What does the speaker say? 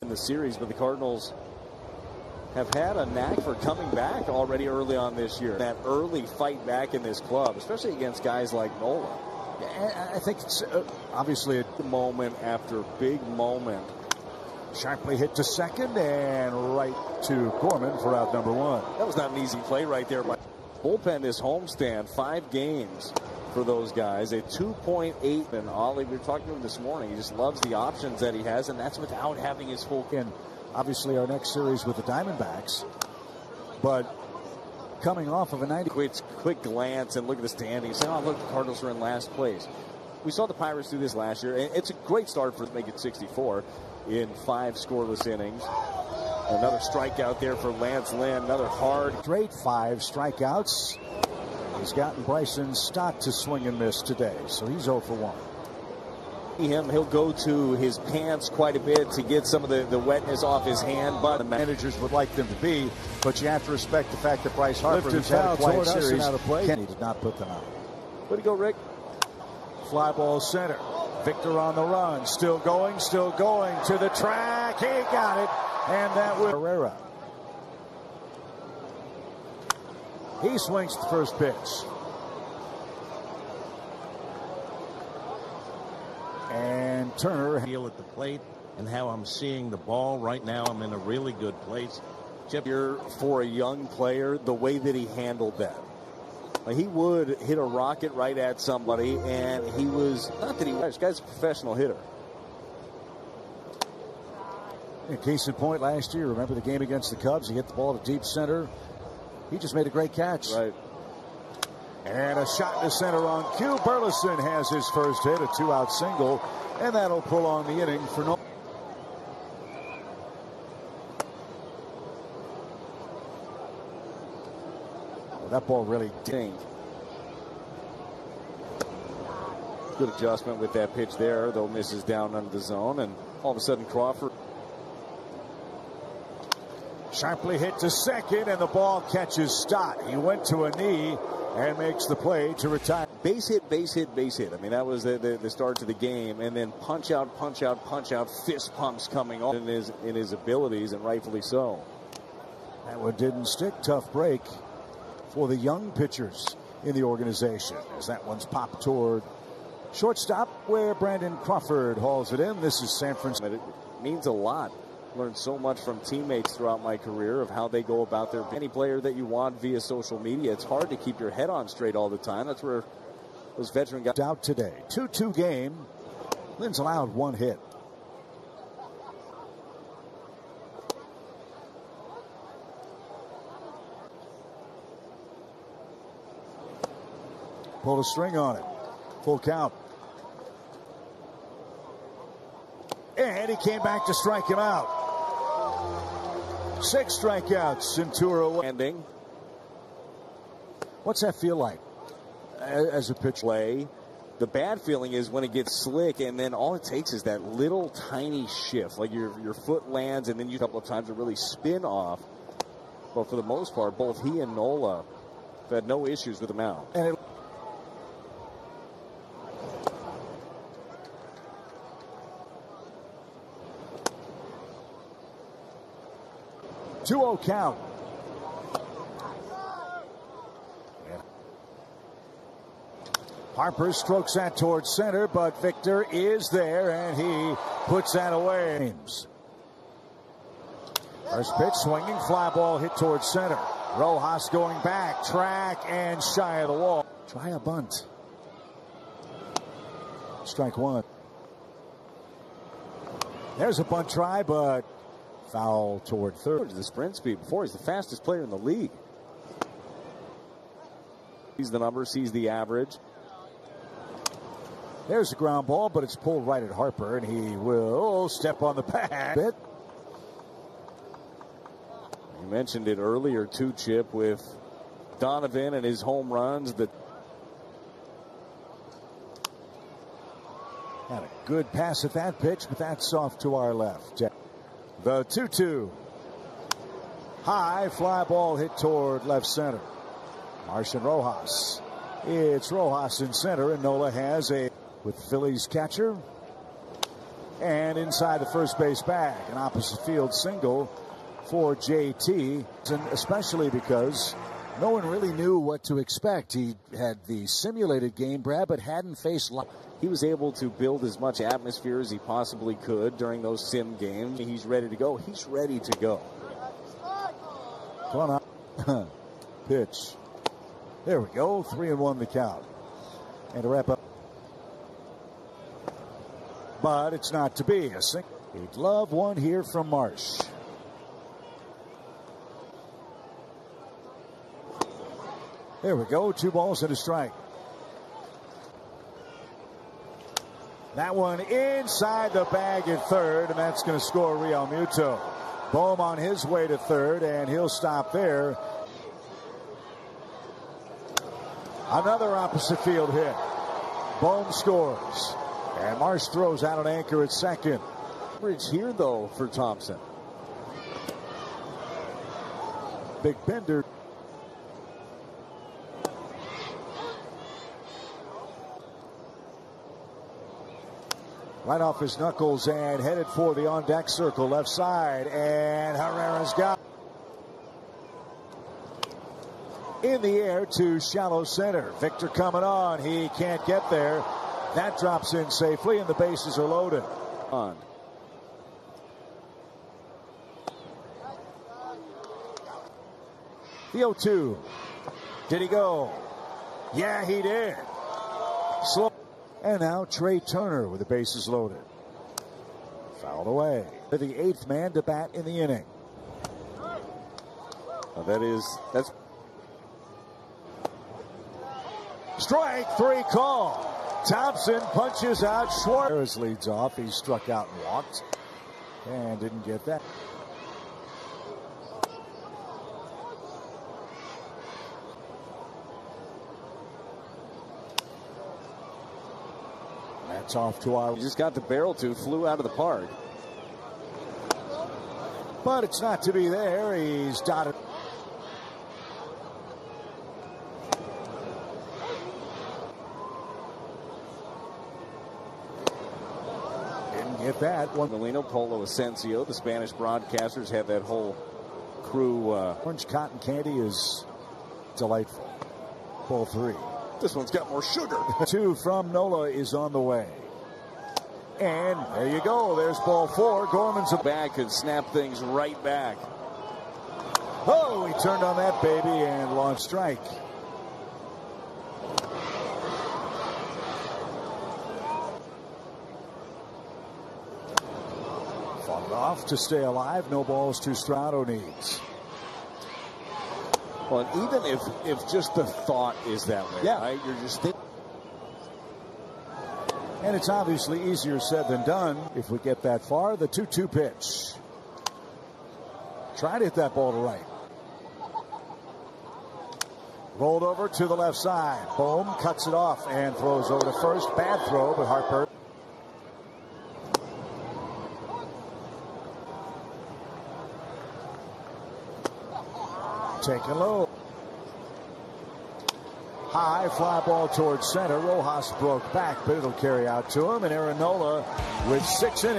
in the series, but the Cardinals have had a knack for coming back already early on this year. That early fight back in this club, especially against guys like Nola. I think it's obviously a moment after big moment. Sharply hit to second and right to Gorman for out number one. That was not an easy play right there. By bullpen this homestand, 5 games for those guys, a 2.8. And Ollie, we were talking to him this morning. He just loves the options that he has, and that's without having his full. And obviously our next series with the Diamondbacks, but coming off of a 90. Quick glance and look at the standings. Oh, look, the Cardinals are in last place. We saw the Pirates do this last year, and it's a great start for them to make it 64 in 5 scoreless innings. Another strikeout there for Lance Lynn. Another hard. Straight 5 strikeouts. He's gotten Bryson Stott to swing and miss today, so he's 0 for 1. He'll go to his pants quite a bit to get some of the wetness off his hand, but the managers would like them to be, but you have to respect the fact that Bryce Harper has had a quiet series. He did not put them out. Way to go, Rick. Fly ball center. Victor on the run, still going to the track. He got it, and that was Herrera. He swings the first pitch. And Turner. Feel at the plate and how I'm seeing the ball right now. I'm in a really good place. Here for a young player, the way that he handled that. Like, he would hit a rocket right at somebody, and he was not that he was. This guy's a professional hitter. In case in point, last year, remember the game against the Cubs? He hit the ball to deep center. He just made a great catch. Right. And a shot to center on cue. Burleson has his first hit, a 2-out single, and that'll prolong the inning for no. Well, that ball really dinged. Good adjustment with that pitch there, though misses down under the zone, and all of a sudden Crawford. Sharply hit to second, and the ball catches Stott. He went to a knee and makes the play to retire. Base hit, base hit, base hit. I mean, that was the start to the game, and then punch out, fist pumps coming on in his abilities, and rightfully so. That one didn't stick. Tough break for the young pitchers in the organization, as that one's popped toward shortstop, where Brandon Crawford hauls it in. This is San Francisco. It means a lot. Learned so much from teammates throughout my career of how they go about their. Any player that you want via social media, it's hard to keep your head on straight all the time. That's where those veteran guys. Out today. 2-2 game. Lynn's allowed 1 hit. Pulled a string on it. Full count. And he came back to strike him out. 6 strikeouts in 2 away. Ending. What's that feel like as a pitch? Play. The bad feeling is when it gets slick, and then all it takes is that little tiny shift, like your foot lands, and then you a couple of times to really spin off. But for the most part, both he and Nola have had no issues with the mound. And 2-0 count. Harper strokes that towards center, but Victor is there, and he puts that away. First pitch, swinging, fly ball hit towards center. Rojas going back, track, and shy of the wall. Try a bunt. Strike 1. There's a bunt try, but foul toward third. The sprint speed before. He's the fastest player in the league. Sees the number, sees the average. There's a ground ball, but it's pulled right at Harper, and he will step on the pad. You mentioned it earlier too, Chip, with Donovan and his home runs. Had a good pass at that pitch, but that's off to our left. The 2-2. High fly ball hit toward left center. Martian Rojas. It's Rojas in center, and Nola has a with Phillies catcher And inside the first base bag, an opposite field single for JT, and especially because no one really knew what to expect. He had the simulated game, Brad, but hadn't faced. He was able to build as much atmosphere as he possibly could during those sim games. He's ready to go. He's ready to go. Come on. Pitch. There we go. 3-1 the count. And to wrap up. But it's not to be. He'd love one here from Marsh. There we go. 2 balls and a strike. That one inside the bag at third, and that's going to score Real Muto. Bohm on his way to third, and he'll stop there. Another opposite field hit. Bohm scores. And Marsh throws out an anchor at second. Bridge here, though, for Thompson. Big bender. Right off his knuckles and headed for the on-deck circle, left side, and Herrera's got in the air to shallow center. Victor coming on. He can't get there. That drops in safely, and the bases are loaded. On. The 0-2. Did he go? Yeah, he did. Slow. And now Trey Turner with the bases loaded. Fouled away. For the 8th man to bat in the inning. Well, that's strike 3 call. Thompson punches out Schwartz. Harris leads off. He struck out and walked. And didn't get that. That's off to our. He just got the barrel flew out of the park. But it's not to be there. He's dotted. Didn't get that one. Molino, Polo Asensio, the Spanish broadcasters have that whole crew. Orange cotton candy is delightful. Ball 3. This one's got more sugar. 2 from Nola is on the way. And there you go. There's ball 4. Gorman's back could snap things right back. Oh, he turned on that baby and launched strike. Fought it off to stay alive. No balls to Strado needs. Well, and even if just the thought is that way, yeah, right? You're just thinking. And it's obviously easier said than done if we get that far. The 2-2 pitch. Tried to hit that ball to right. Rolled over to the left side. Bohm cuts it off and throws over to first. Bad throw, but Harper. Taken low. High fly ball towards center. Rojas broke back, but it'll carry out to him. And Aaron Nola with 6 innings.